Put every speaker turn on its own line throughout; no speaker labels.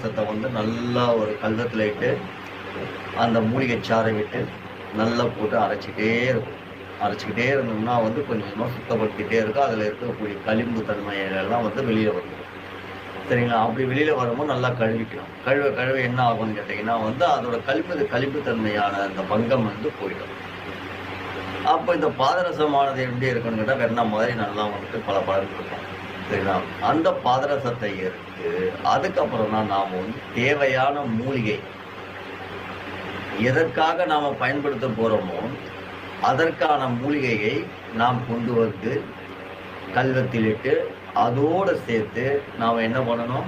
பாதரசத்தை நல்லா ஒரு கல்வத்தில் இட்டு அந்த மூலிகை சாறை விட்டு நல்லா போட்டு அரைச்சிக்கிட்டே இருந்தோம்னா கொஞ்சம் கொஞ்சமாக சுத்தப்படுத்திகிட்டே இருக்கும். அதில் இருக்கக்கூடிய களிம்பு தன்மையெல்லாம் வெளியில் வரும். சரிங்களா? அப்படி வெளியில் வரும்போது நல்லா கழுவிக்கணும். கழுவ என்ன ஆகும்னு கேட்டிங்கன்னா அதோட களிம்பு தன்மையான அந்த பங்கம் போயிடும். அப்போ இந்த பாதரசமானது எப்படி இருக்குன்னு கேட்டால் வெண்ணெய் மாதிரி நல்லா பல பலன்னு இருக்கும். சரிங்களா? அந்த பாதரசத்தை எடுத்து அதுக்கப்புறம் தான் நாம் தேவையான மூலிகை எதற்காக நாம் பயன்படுத்த போகிறோமோ அதற்கான மூலிகையை நாம் கொண்டு வந்து கல்வத்திலிட்டு அதோடு சேர்த்து நாம் என்ன பண்ணணும்,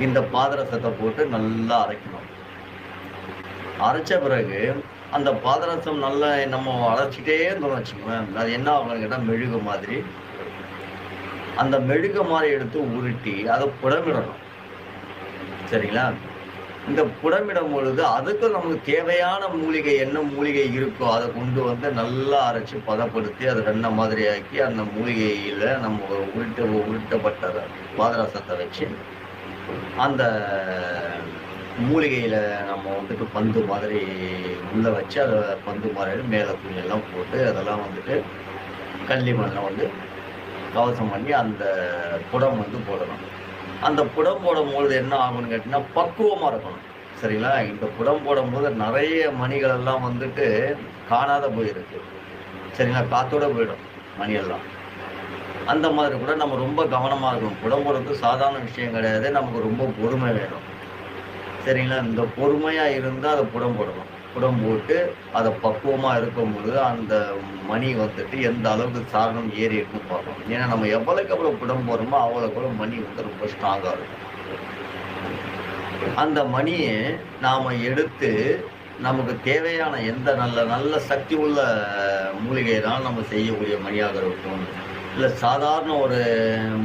இந்த பாதரசத்தை போட்டு நல்லா அரைக்கணும். அரைச்ச பிறகு அந்த பாதரசம் நல்லா நம்ம அரைச்சிட்டே இருந்தோம்னு வச்சுக்கோங்க, அது என்ன ஆகும்னு கேட்டால் மெழுகு மாதிரி. அந்த மெழுகு மாதிரி எடுத்து உருட்டி அதை புடமிடணும். சரிங்களா? இந்த புடமிடும் பொழுது அதுக்கும் நமக்கு தேவையான மூலிகை என்ன மூலிகை இருக்கோ அதை கொண்டு வந்து நல்லா அரைச்சி பதப்படுத்தி அதை வெண்ணெய் மாதிரி ஆக்கி அந்த மூலிகையில் நம்ம உருட்டப்பட்ட பாதரசத்தை வச்சு அந்த மூலிகையில் நம்ம பந்து மாதிரி உள்ளே வச்சு அதை பந்து மாதிரி மேலே துணியெல்லாம் போட்டு அதெல்லாம் கள்ளி மண்ணை கவசம் பண்ணி அந்த புடம் போடணும். அந்த புடம் போடும்பொழுது என்ன ஆகும்னு கேட்டிங்கன்னா பக்குவமாக இருக்கணும். சரிங்களா? இந்த புடம் போடும்போது நிறைய மணிகள் எல்லாம் காணாத போயிருக்கு. சரிங்களா? காத்தோட போயிடும் மணியெல்லாம். அந்த மாதிரி கூட நம்ம ரொம்ப கவனமாக இருக்கணும். புடம் போடுறது சாதாரண விஷயம் கிடையாது. நமக்கு ரொம்ப பொறுமை வேணும். சரிங்களா? இந்த பொறுமையாக இருந்தால் அதை புடம் போடணும். புடம் போட்டு அதை பக்குவமாக இருக்கும்போது அந்த மணி எந்த அளவுக்கு சாரணம் ஏறி இருக்குன்னு பார்க்கணும். ஏன்னா நம்ம எவ்வளோக்கு எவ்வளோ புடம் போடுறோமோ அவ்வளோக்கு மணி ரொம்ப ஸ்ட்ராங்காக இருக்கும். அந்த மணியை நாம் எடுத்து நமக்கு தேவையான எந்த நல்ல சக்தி உள்ள மூலிகையினால் நம்ம செய்யக்கூடிய மணியாக இருக்கும், இல்லை சாதாரண ஒரு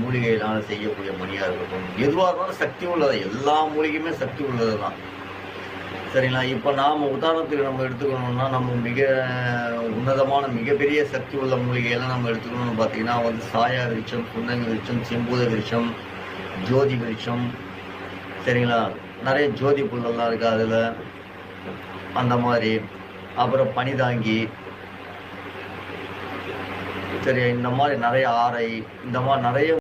மூலிகையினால் செய்யக்கூடிய மணியாக இருக்கட்டும், எதுவாக இருந்தாலும் சக்தி உள்ளது. எல்லா மூலிகையுமே சக்தி உள்ளது தான். சரிங்களா? இப்போ நாம் உதாரணத்துக்கு நம்ம எடுத்துக்கணும்னா நம்ம மிக உன்னதமான மிகப்பெரிய சக்தி உள்ள மூலிகையெல்லாம் நம்ம எடுத்துக்கணும்னு பார்த்தீங்கன்னா சாயா விருட்சம், புன்னங்கி விருட்சம், செம்பூத விருட்சம், ஜோதி விருட்சம். சரிங்களா? நிறைய ஜோதி புல்லெல்லாம் இருக்குது அதில். அந்த மாதிரி அப்புறம் பனிதாங்கி, சரி, இந்த மாதிரி நிறைய ஆரை, இந்த மாதிரி நிறைய